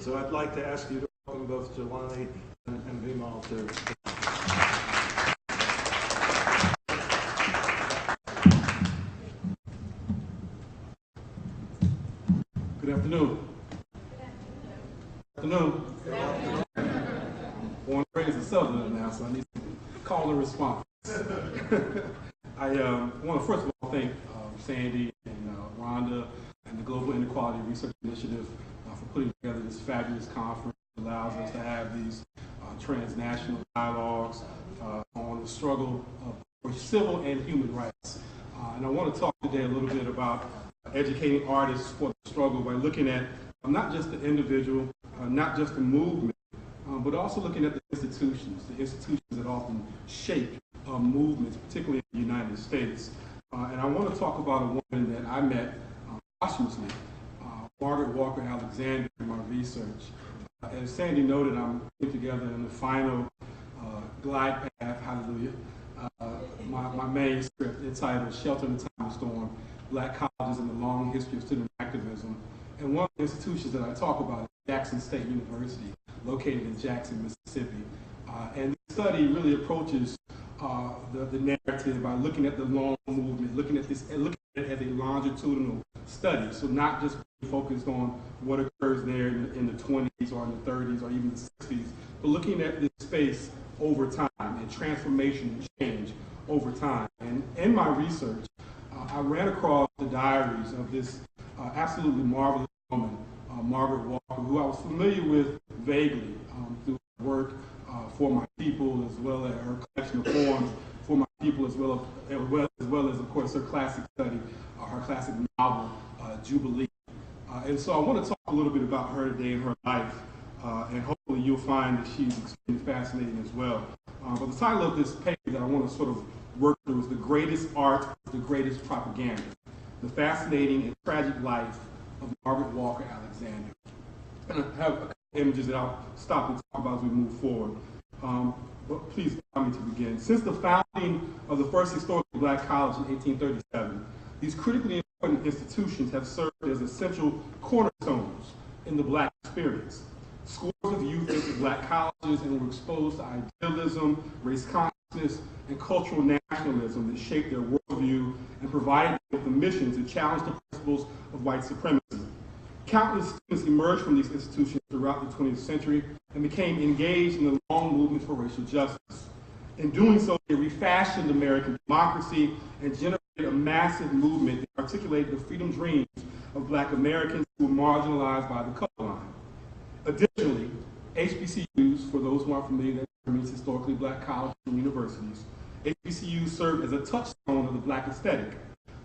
So I'd like to ask you to welcome both Jelani and Vimal to. Good afternoon. Good afternoon. Born and raised a Southerner now, so I need to call and response. I want to first of all thank Sandy and Rhonda and the Global Inequality Research Initiative for putting together this fabulous conference that allows us to have these transnational dialogues on the struggle for civil and human rights. And I want to talk today a little bit about educating artists for the struggle by looking at not just the individual, not just the movement, but also looking at the institutions that often shape movements, particularly in the United States. And I want to talk about a woman that I met posthumously, Margaret Walker Alexander, in my research. As Sandy noted, I'm putting together in the final glide path, hallelujah, my manuscript entitled Shelter in the Time of Storm, Black Colleges and the Long History of Student Activism. And one of the institutions that I talk about is Jackson State University, located in Jackson, Mississippi. And the study really approaches the narrative by looking at the long movement, looking at it as a longitudinal study. So not just focused on what occurs there in the 20s or in the 30s or even the 60s, but looking at this space over time and transformation and change over time. And in my research, I ran across the diaries of this absolutely marvelous woman, Margaret Walker, who I was familiar with vaguely through her work for my people, as well as her collection of poems for my people, as well as of course, her classic study, her classic novel, Jubilee. And so I want to talk a little bit about her today and her life, and hopefully you'll find that she's extremely fascinating as well. But the title of this paper that I want to sort of work through is The Greatest Art, the Greatest Propaganda, the fascinating and tragic life of Margaret Walker Alexander. And I have a couple images that I'll stop and talk about as we move forward. But please allow me to begin. Since the founding of the first historical black college in 1837, these critically important institutions have served as essential cornerstones in the black experience. Scores of youth entered black colleges and were exposed to idealism, race consciousness, and cultural nationalism that shaped their worldview and provided them with the mission to challenge the principles of white supremacy. Countless students emerged from these institutions throughout the 20th century and became engaged in the long movement for racial justice. In doing so, they refashioned American democracy and generated a massive movement that articulated the freedom dreams of black Americans who were marginalized by the color line. Additionally, HBCUs, for those who aren't familiar, that means historically black colleges and universities, HBCUs served as a touchstone of the black aesthetic,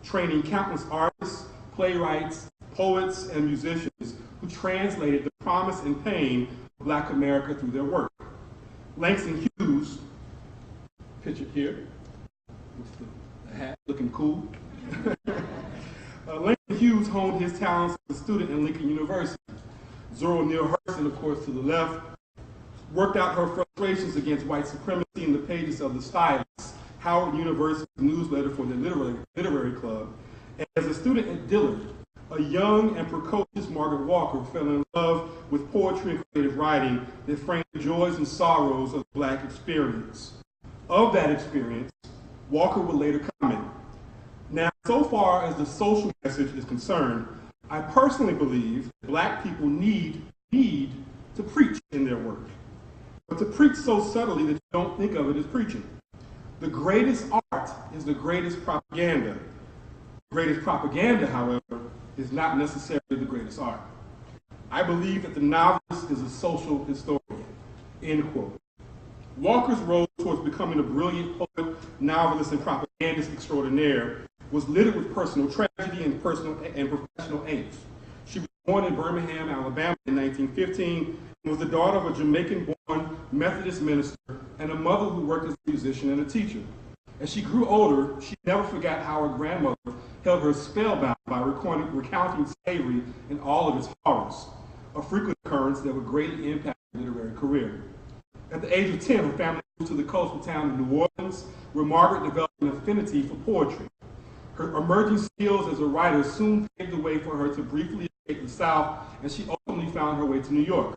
training countless artists, playwrights, poets, and musicians who translated the promise and pain of black America through their work. Langston Hughes, pictured here, with the hat looking cool. Langston Hughes honed his talents as a student in Lincoln University. Zora Neale Hurston, of course, to the left, worked out her frustrations against white supremacy in the pages of The Stylist, Howard University's newsletter for the literary club. And as a student at Dillard, a young and precocious Margaret Walker fell in love with poetry and creative writing that framed the joys and sorrows of the black experience. Of that experience, Walker would later comment, "Now, so far as the social message is concerned, I personally believe that black people need to preach in their work, but to preach so subtly that you don't think of it as preaching. The greatest art is the greatest propaganda. The greatest propaganda, however, is not necessarily the greatest art. I believe that the novelist is a social historian," end quote. Walker's road towards becoming a brilliant poet, novelist, and propagandist extraordinaire was littered with personal tragedy and personal and professional angst. She was born in Birmingham, Alabama in 1915 and was the daughter of a Jamaican-born Methodist minister and a mother who worked as a musician and a teacher. As she grew older, she never forgot how her grandmother held her spellbound by recounting slavery and all of its horrors, a frequent occurrence that would greatly impact her literary career. At the age of 10, her family moved to the coastal town of New Orleans, where Margaret developed an affinity for poetry. Her emerging skills as a writer soon paved the way for her to briefly escape the South, and she ultimately found her way to New York.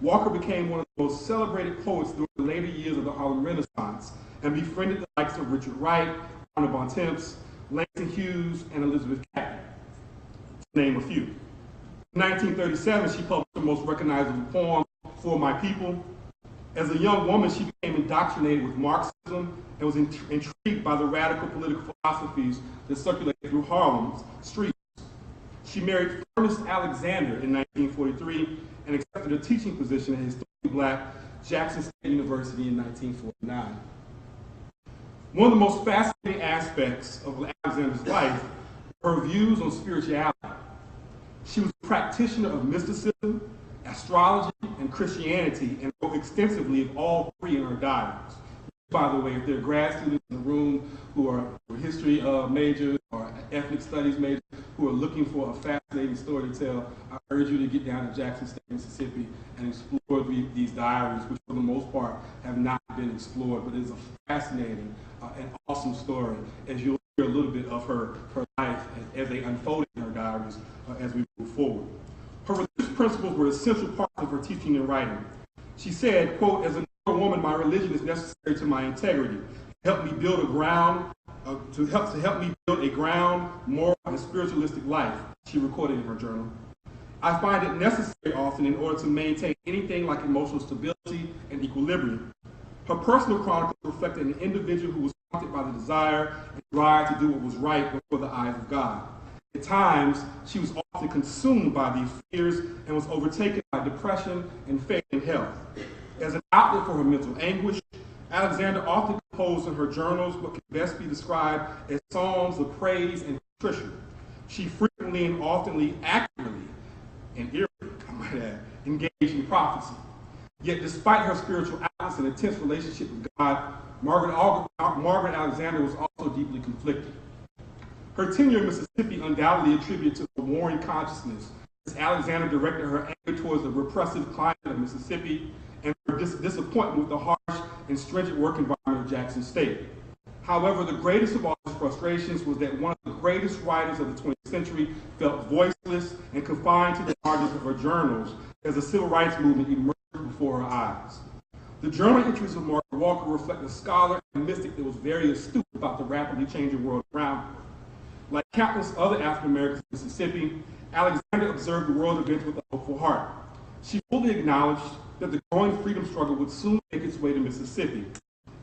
Walker became one of the most celebrated poets during the later years of the Harlem Renaissance and befriended the likes of Richard Wright, Arnold Bontemps, Langston Hughes, and Elizabeth Cady, to name a few. In 1937, she published her most recognizable poem, For My People. As a young woman, she became indoctrinated with Marxism and was intrigued by the radical political philosophies that circulated through Harlem's streets. She married Ernest Alexander in 1943 and accepted a teaching position at historically black Jackson State University in 1949. One of the most fascinating aspects of Alexander's life were her views on spirituality. She was a practitioner of mysticism, astrology, and Christianity, and wrote extensively of all three in her diaries. By the way, if there are grad students in the room who are history majors or ethnic studies majors who are looking for a fascinating story to tell, I urge you to get down to Jackson State, Mississippi, and explore these diaries, which for the most part have not been explored, but it is a fascinating and awesome story, as you'll hear a little bit of her life as they unfolded in her diaries as we move forward. Her religious principles were essential parts of her teaching and writing. She said, quote, "As a woman, my religion is necessary to my integrity, to help me build a ground, moral and spiritualistic life," she recorded in her journal. "I find it necessary often in order to maintain anything like emotional stability and equilibrium." Her personal chronicles reflected an individual who was haunted by the desire and drive to do what was right before the eyes of God. At times, she was often consumed by these fears and was overtaken by depression and failing health. As an outlet for her mental anguish, Alexander often composed in her journals what can best be described as songs of praise and contrition. She frequently and oftenly, accurately, and eerily, I might add, engaged in prophecy. Yet despite her spiritual outlets and intense relationship with God, Margaret Alexander was also deeply conflicted. Her tenure in Mississippi undoubtedly attributed to her warring consciousness, as Alexander directed her anger towards the repressive climate of Mississippi and her disappointment with the harsh and stringent work environment of Jackson State. However, the greatest of all his frustrations was that one of the greatest writers of the 20th century felt voiceless and confined to the margins of her journals as the civil rights movement emerged before her eyes. The journal entries of Margaret Walker reflect a scholar and mystic that was very astute about the rapidly changing world around her. Like countless other African Americans in Mississippi, Alexander observed the world events with a hopeful heart. She fully acknowledged that the growing freedom struggle would soon make its way to Mississippi.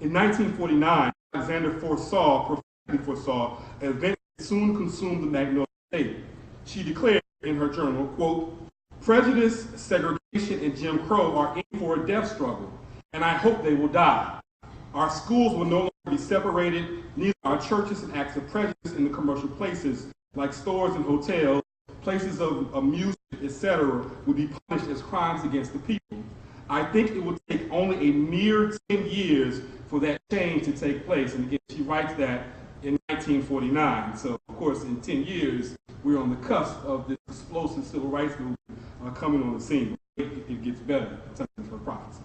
In 1949, Alexander prophetically foresaw events that soon consumed the Magnolia State. She declared in her journal, quote, "Prejudice, segregation, and Jim Crow are in for a death struggle, and I hope they will die. Our schools will no longer be separated, neither our churches and acts of prejudice in the commercial places, like stores and hotels, places of amusement, etc., would be punished as crimes against the people. I think it will take only a mere 10 years for that change to take place." And again, she writes that in 1949. So, of course, in 10 years, we're on the cusp of this explosive civil rights movement coming on the scene. It gets better in terms of her prophecy.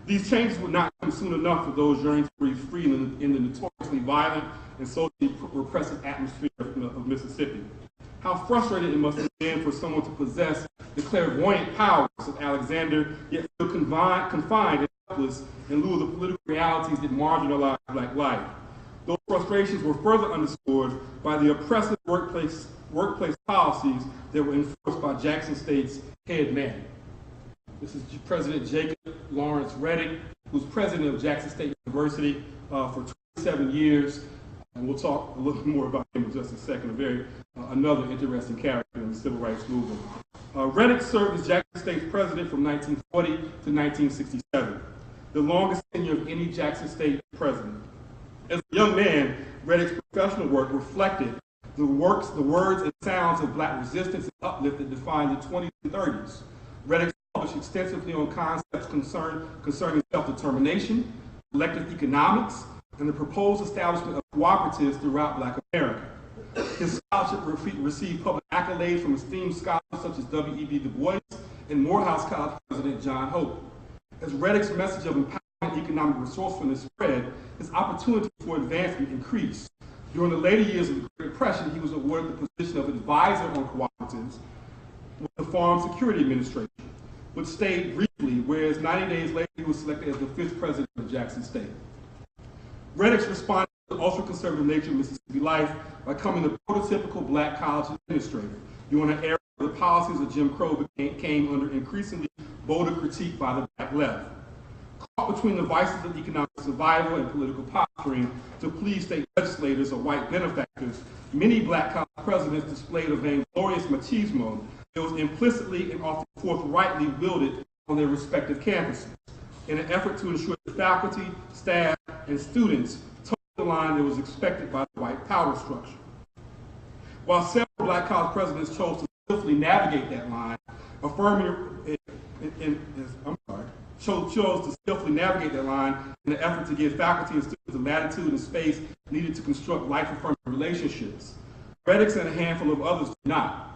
These changes would not come soon enough for those yearning to breathe free in the notoriously violent and socially repressive atmosphere of Mississippi. How frustrating it must have been for someone to possess the clairvoyant powers of Alexander, yet feel confined and helpless in lieu of the political realities that marginalize black life. Those frustrations were further underscored by the oppressive workplace policies that were enforced by Jackson State's head man. This is President Jacob Lawrence Reddick, who's president of Jackson State University for 27 years. And we'll talk a little more about him in just a second. Another interesting character in the civil rights movement. Reddick served as Jackson State's president from 1940 to 1967, the longest tenure of any Jackson State president. As a young man, Reddick's professional work reflected the words and sounds of black resistance and uplift that defined the 20s and 30s. Reddick published extensively on concepts concerning self-determination, collective economics, and the proposed establishment of cooperatives throughout Black America. His scholarship received public accolades from esteemed scholars such as W.E.B. Du Bois and Morehouse College President John Hope. As Reddick's message of empowerment economic resourcefulness spread, his opportunities for advancement increased. During the later years of the Great Depression, he was awarded the position of advisor on cooperatives, with the Farm Security Administration, which stayed briefly, whereas 90 days later he was selected as the 5th president of Jackson State. Reddick's responded to the ultra-conservative nature of Mississippi life by becoming the prototypical black college administrator during an era where the policies of Jim Crow came under increasingly bolder critique by the black left. Caught between the vices of economic survival and political posturing to please state legislators or white benefactors, many black college presidents displayed a vainglorious machismo that was implicitly and often forthrightly wielded on their respective campuses in an effort to ensure that faculty, staff, and students toed the line that was expected by the white power structure. While several black college presidents chose to skillfully navigate that line, chose to skillfully navigate that line in an effort to give faculty and students the latitude and space needed to construct life-affirming relationships. Reddick's and a handful of others did not.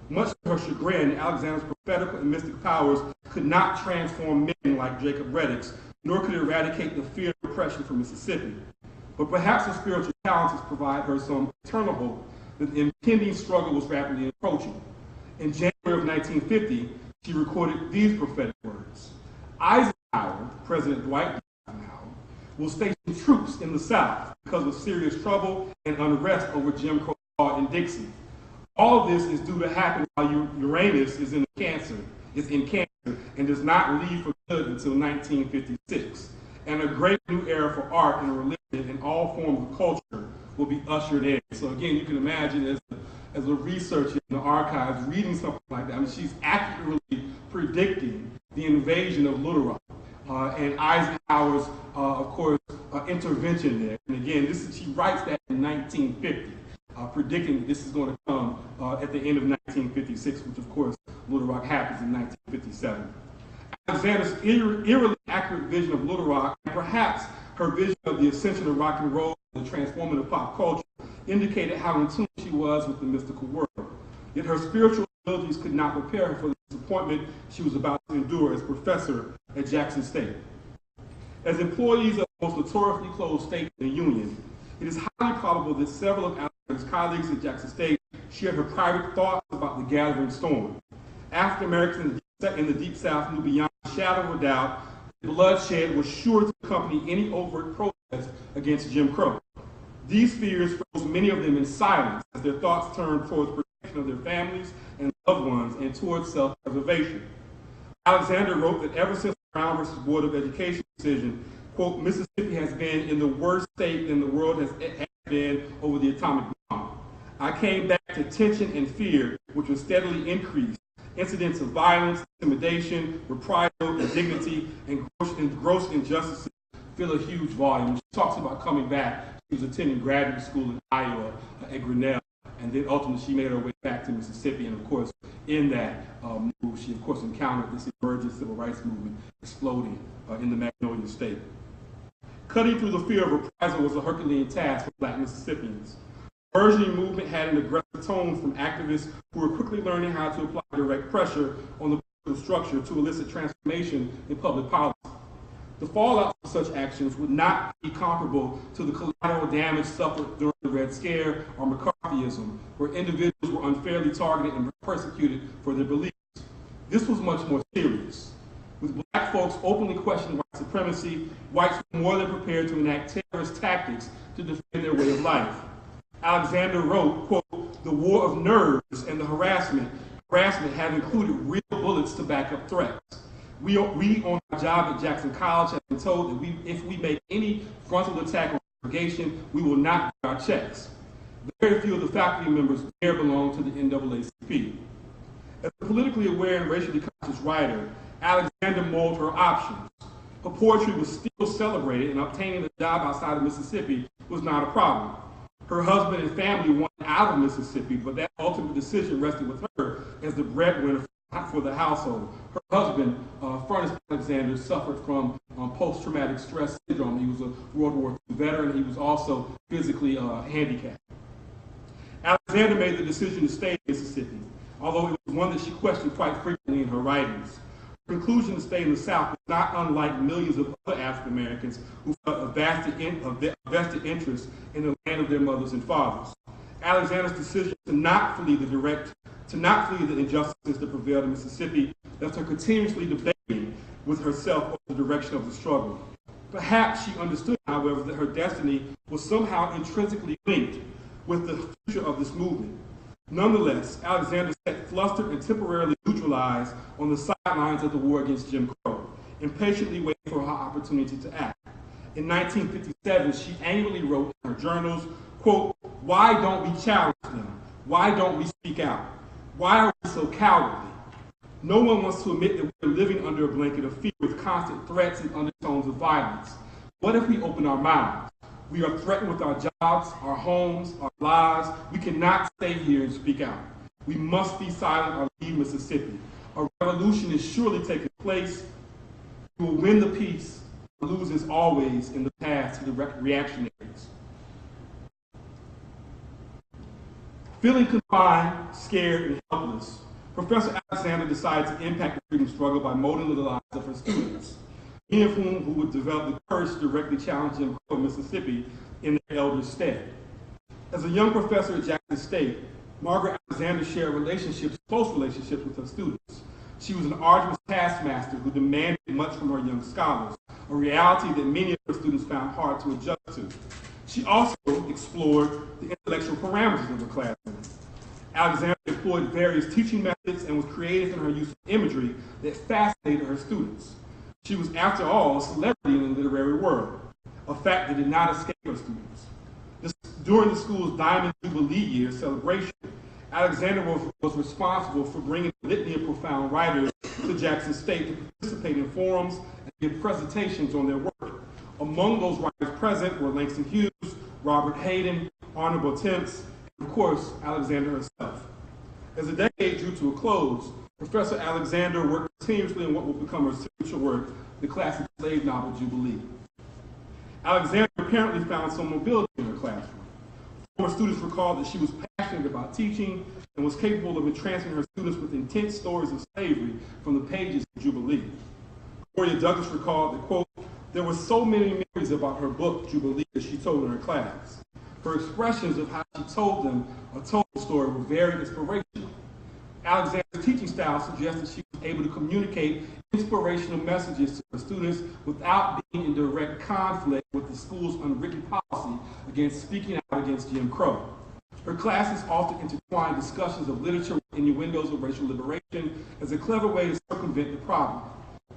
Much to her chagrin, Alexander's prophetical and mystic powers could not transform men like Jacob Reddick's, nor could it eradicate the fear of oppression from Mississippi. But perhaps her spiritual talents provide her some eternal hope that the impending struggle was rapidly approaching. In January of 1950, she recorded these prophetic words: Eisenhower, President Dwight Eisenhower, will station troops in the South because of serious trouble and unrest over Jim Crow law in Dixie. All of this is due to happen while Uranus is in Cancer, and does not leave for good until 1956. And a great new era for art and religion and all forms of culture will be ushered in. So again, you can imagine as a researcher in the archives reading something like that, I mean, she's accurately predicting the invasion of Little Rock and Eisenhower's, of course, intervention there. And again, she writes that in 1950. Predicting that this is going to come at the end of 1956, which of course Little Rock happens in 1957. Alexander's eerily accurate vision of Little Rock, and perhaps her vision of the ascension of rock and roll and the transformative pop culture, indicated how in tune she was with the mystical world. Yet her spiritual abilities could not prepare her for the disappointment she was about to endure as professor at Jackson State. As employees of the most notoriously closed state in the Union, it is highly probable that several of Alexander's colleagues at Jackson State shared her private thoughts about the gathering storm. African Americans in the Deep South knew beyond a shadow of a doubt that bloodshed was sure to accompany any overt protest against Jim Crow. These fears froze many of them in silence as their thoughts turned towards protection of their families and loved ones and towards self-preservation. Alexander wrote that ever since the Brown versus Board of Education decision, quote, Mississippi has been in the worst state than the world has been over the atomic bomb. I came back to tension and fear, which was steadily increased. Incidents of violence, intimidation, reprisal, indignity, and gross injustices fill a huge volume. She talks about coming back. She was attending graduate school in Iowa at Grinnell, and then ultimately she made her way back to Mississippi. And of course, in that move, she of course encountered this emergent civil rights movement exploding in the Magnolia State. Cutting through the fear of reprisal was a Herculean task for Black Mississippians. The burgeoning movement had an aggressive tone from activists who were quickly learning how to apply direct pressure on the political structure to elicit transformation in public policy. The fallout of such actions would not be comparable to the collateral damage suffered during the Red Scare or McCarthyism, where individuals were unfairly targeted and persecuted for their beliefs. This was much more serious. With Black folks openly questioning white supremacy, whites were more than prepared to enact terrorist tactics to defend their way of life. Alexander wrote, quote, the war of nerves and the harassment have included real bullets to back up threats. We on our job at Jackson College have been told that if we make any frontal attack on segregation, we will not get our checks. Very few of the faculty members dare belong to the NAACP. As a politically aware and racially conscious writer, Alexander molded her options. Her poetry was still celebrated, and obtaining a job outside of Mississippi was not a problem. Her husband and family wanted out of Mississippi, but that ultimate decision rested with her as the breadwinner for the household. Her husband, Furnace Alexander, suffered from post-traumatic stress syndrome. He was a World War II veteran. He was also physically handicapped. Alexander made the decision to stay in Mississippi, although it was one that she questioned quite frequently in her writings. Her conclusion to stay in the South was not unlike millions of other African Americans who felt a vested interest in the land of their mothers and fathers. Alexander's decision to not flee the injustices that prevailed in Mississippi left her continuously debating with herself over the direction of the struggle. Perhaps she understood, however, that her destiny was somehow intrinsically linked with the future of this movement. Nonetheless, Alexander sat flustered and temporarily neutralized on the sidelines of the war against Jim Crow, impatiently waiting for her opportunity to act. In 1957, she angrily wrote in her journals, quote, "Why don't we challenge them? Why don't we speak out? Why are we so cowardly? No one wants to admit that we are living under a blanket of fear with constant threats and undertones of violence. What if we open our mouths? We are threatened with our jobs, our homes, our lives. We cannot stay here and speak out. We must be silent or leave Mississippi. A revolution is surely taking place. We will win the peace, lose as always in the past to the reactionaries." Feeling confined, scared, and helpless, Professor Alexander decided to impact the freedom struggle by molding the lives of her students, many of whom would develop the courage to directly challenge Jim Crow in Mississippi in their elders' stead. As a young professor at Jackson State, Margaret Alexander shared close relationships with her students. She was an arduous taskmaster who demanded much from her young scholars, a reality that many of her students found hard to adjust to. She also explored the intellectual parameters of the classroom. Alexander employed various teaching methods and was creative in her use of imagery that fascinated her students. She was, after all, a celebrity in the literary world, a fact that did not escape her students. During the school's Diamond Jubilee Year celebration, Alexander was responsible for bringing a litany of profound writers to Jackson State to participate in forums and give presentations on their work. Among those writers present were Langston Hughes, Robert Hayden, Honorable Temps, and of course, Alexander herself. As the decade drew to a close, Professor Alexander worked continuously on what would become her signature work, the classic slave novel Jubilee. Alexander apparently found some mobility in her classroom. Former students recalled that she was passionate about teaching and was capable of entrancing her students with intense stories of slavery from the pages of Jubilee. Gloria Douglas recalled that, quote, "There were so many memories about her book, Jubilee, that she told in her class. Her expressions of how she told them or told the story were very inspirational. Alexander's teaching style suggested she was able to communicate inspirational messages to her students without being in direct conflict with the school's unwritten policy against speaking out against Jim Crow. Her classes often intertwined discussions of literature with innuendos of racial liberation as a clever way to circumvent the problem.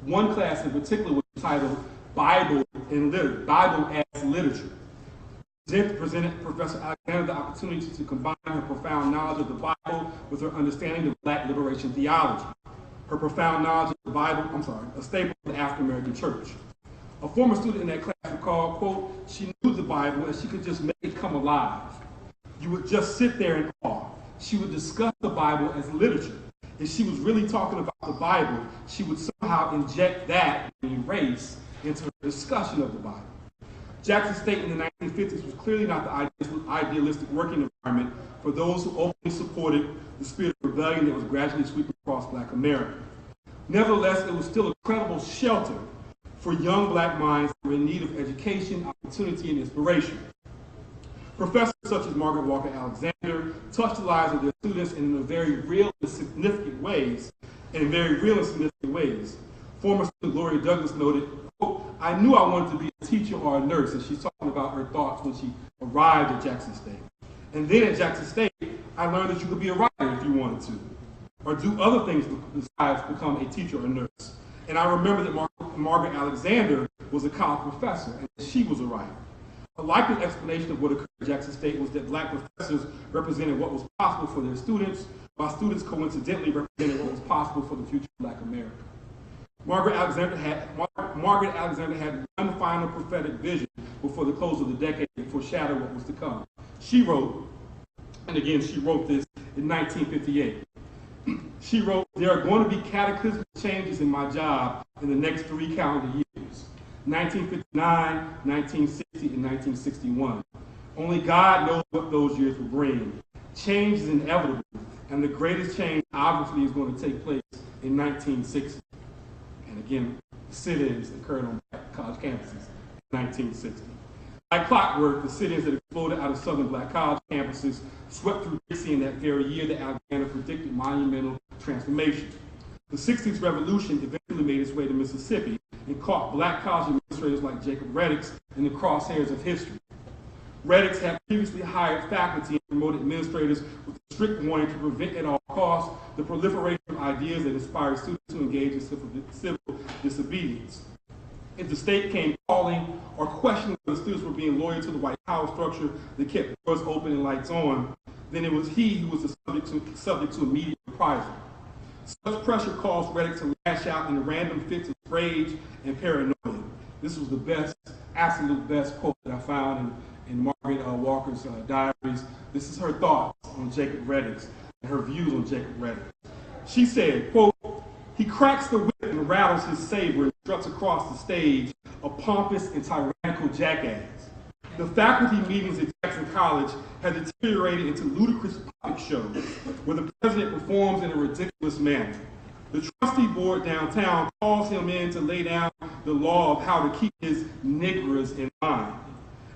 One class in particular was titled Bible as Literature. Presented Professor Alexander the opportunity to combine her profound knowledge of the Bible with her understanding of Black liberation theology. Her profound knowledge of the Bible, a staple of the African American church. A former student in that class recalled, quote, "She knew the Bible and she could just make it come alive. You would just sit there in awe. She would discuss the Bible as literature. If she was really talking about the Bible, she would somehow inject that and race into her discussion of the Bible." Jackson State in the 1950s was clearly not the idealistic working environment for those who openly supported the spirit of rebellion that was gradually sweeping across Black America. Nevertheless, it was still a credible shelter for young Black minds who were in need of education, opportunity, and inspiration. Professors such as Margaret Walker Alexander touched the lives of their students in very real and significant ways. Former student Gloria Douglas noted, quote, "I knew I wanted to be a teacher or a nurse," and she's talking about her thoughts when she arrived at Jackson State. "And then at Jackson State, I learned that you could be a writer if you wanted to, or do other things besides become a teacher or a nurse. And I remember that Margaret Alexander was a college professor, and she was a writer." A likely explanation of what occurred at Jackson State was that Black professors represented what was possible for their students, while students coincidentally represented what was possible for the future of Black America. Margaret Alexander had one final prophetic vision before the close of the decade to foreshadow what was to come. She wrote, and again she wrote this in 1958. She wrote, "There are going to be cataclysmic changes in my job in the next 3 calendar years. 1959, 1960, and 1961. Only God knows what those years will bring. Change is inevitable, and the greatest change obviously is going to take place in 1960. And again, sit-ins occurred on college campuses in 1960. Like clockwork, the sit-ins that exploded out of Southern black college campuses swept through Dixie in that very year that Alexander predicted monumental transformation. The 60s revolution eventually made its way to Mississippi and caught black college administrators like Jacob Reddix in the crosshairs of history. Reddix had previously hired faculty and promoted administrators with a strict warning to prevent at all costs the proliferation of ideas that inspired students to engage in civil disobedience. If the state came calling or questioning whether students were being loyal to the white power structure that kept doors open and lights on, then it was he who was the subject to immediate reprisal. Such pressure caused Reddix to lash out in random fits of rage and paranoia. This was the best, absolute best quote that I found in Margaret Walker's diaries. This is her thoughts on Jacob Reddix and her views on Jacob Reddix. She said, quote, "He cracks the whip and rattles his saber and struts across the stage, a pompous and tyrannical jackass. The faculty meetings at Jackson College had deteriorated into ludicrous puppet shows where the president performs in a ridiculous manner. The trustee board downtown calls him in to lay down the law of how to keep his niggers in line.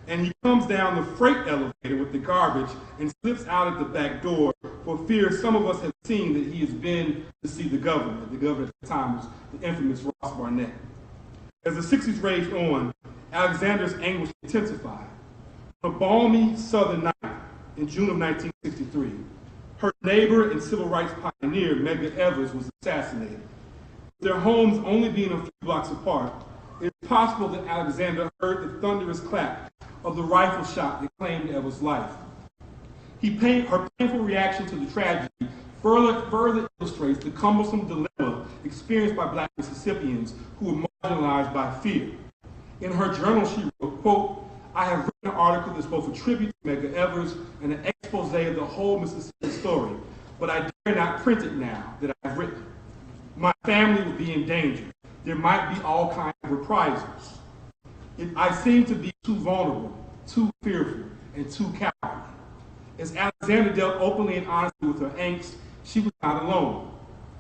And he comes down the freight elevator with the garbage and slips out at the back door for fear some of us have seen that he has been to see the governor. The governor at the time was the infamous Ross Barnett. As the 60s raged on, Alexander's anguish intensified. On a balmy southern night in June of 1963, her neighbor and civil rights pioneer, Medgar Evers, was assassinated. With their homes only being a few blocks apart, it is possible that Alexander heard the thunderous clap of the rifle shot that claimed Evers' life. Her painful reaction to the tragedy further illustrates the cumbersome dilemma experienced by black Mississippians who were marginalized by fear. In her journal, she wrote, quote, "I have written an article that's both a tribute to Medgar Evers and an expose of the whole Mississippi story, but I dare not print it now that I've written. My family would be in danger. There might be all kinds of reprisals. I seem to be too vulnerable, too fearful, and too cowardly." As Alexander dealt openly and honestly with her angst, she was not alone.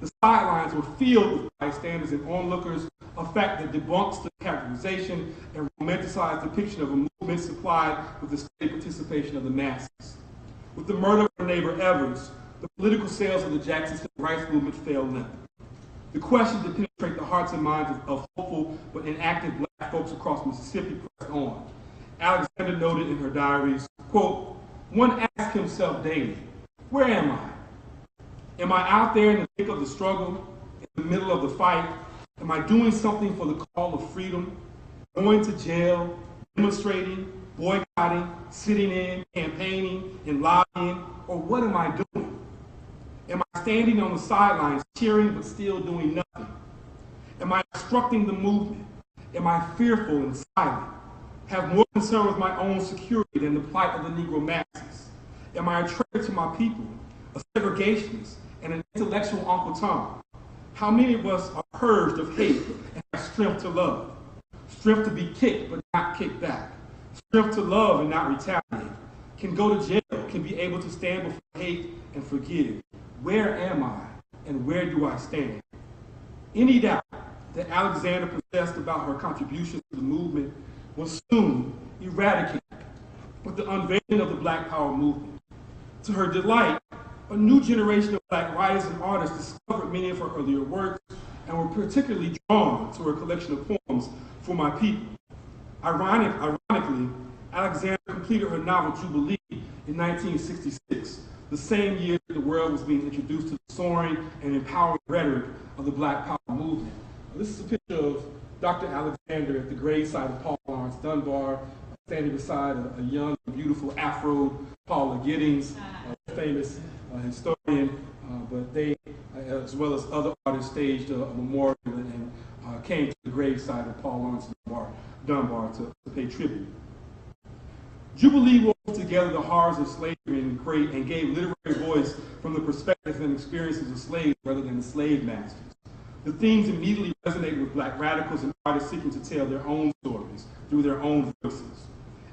The sidelines were filled with bystanders and onlookers, a fact that debunks the characterization and romanticized depiction of a movement supplied with the steady participation of the masses. With the murder of her neighbor Evers, the political sails of the Jackson Civil Rights Movement fell limp. The questions that penetrate the hearts and minds of hopeful but inactive black folks across Mississippi pressed on. Alexander noted in her diaries, quote, "One asks himself daily, where am I? Am I out there in the thick of the struggle, in the middle of the fight? Am I doing something for the call of freedom? Going to jail, demonstrating, boycotting, sitting in, campaigning, and lobbying? Or what am I doing? Am I standing on the sidelines, cheering but still doing nothing? Am I obstructing the movement? Am I fearful and silent? Have more concern with my own security than the plight of the Negro masses? Am I a traitor to my people, a segregationist, and an intellectual Uncle Tom? How many of us are purged of hate and have strength to love? Strength to be kicked but not kicked back. Strength to love and not retaliate. Can go to jail, can be able to stand before hate and forgive. Where am I and where do I stand? Any doubt that Alexander possessed about her contributions to the movement was soon eradicated with the unveiling of the Black Power movement. To her delight, a new generation of black writers and artists discovered many of her earlier works and were particularly drawn to her collection of poems, For My People. Ironically, Alexander completed her novel Jubilee in 1966, the same year the world was being introduced to the soaring and empowering rhetoric of the Black Power movement. This is a picture of Dr. Alexander at the gravesite of Paul Laurence Dunbar, standing beside a young, beautiful Afro Paula Giddings, a famous historian, but they, as well as other artists, staged a memorial and came to the gravesite of Paul Laurence Dunbar to pay tribute. Jubilee wove together the horrors of slavery and gave literary voice from the perspectives and experiences of slaves rather than the slave masters. The themes immediately resonated with black radicals and artists seeking to tell their own stories through their own voices.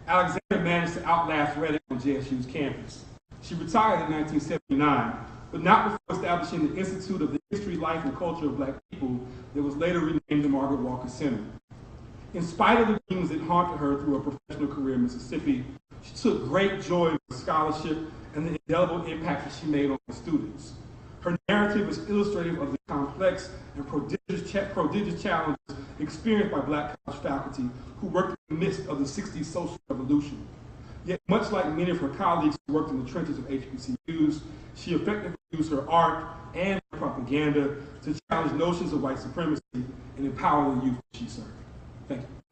Alexander managed to outlast Reddit on JSU's campus. She retired in 1979, but not before establishing the Institute of the History, Life, and Culture of Black People that was later renamed the Margaret Walker Center. In spite of the demons that haunted her through her professional career in Mississippi, she took great joy in her scholarship and the indelible impact that she made on her students. Her narrative is illustrative of the complex and prodigious challenges experienced by Black college faculty who worked in the midst of the 60s social revolution. Yet, much like many of her colleagues who worked in the trenches of HBCUs, she effectively used her art and her propaganda to challenge notions of white supremacy and empower the youth she served. Thank you.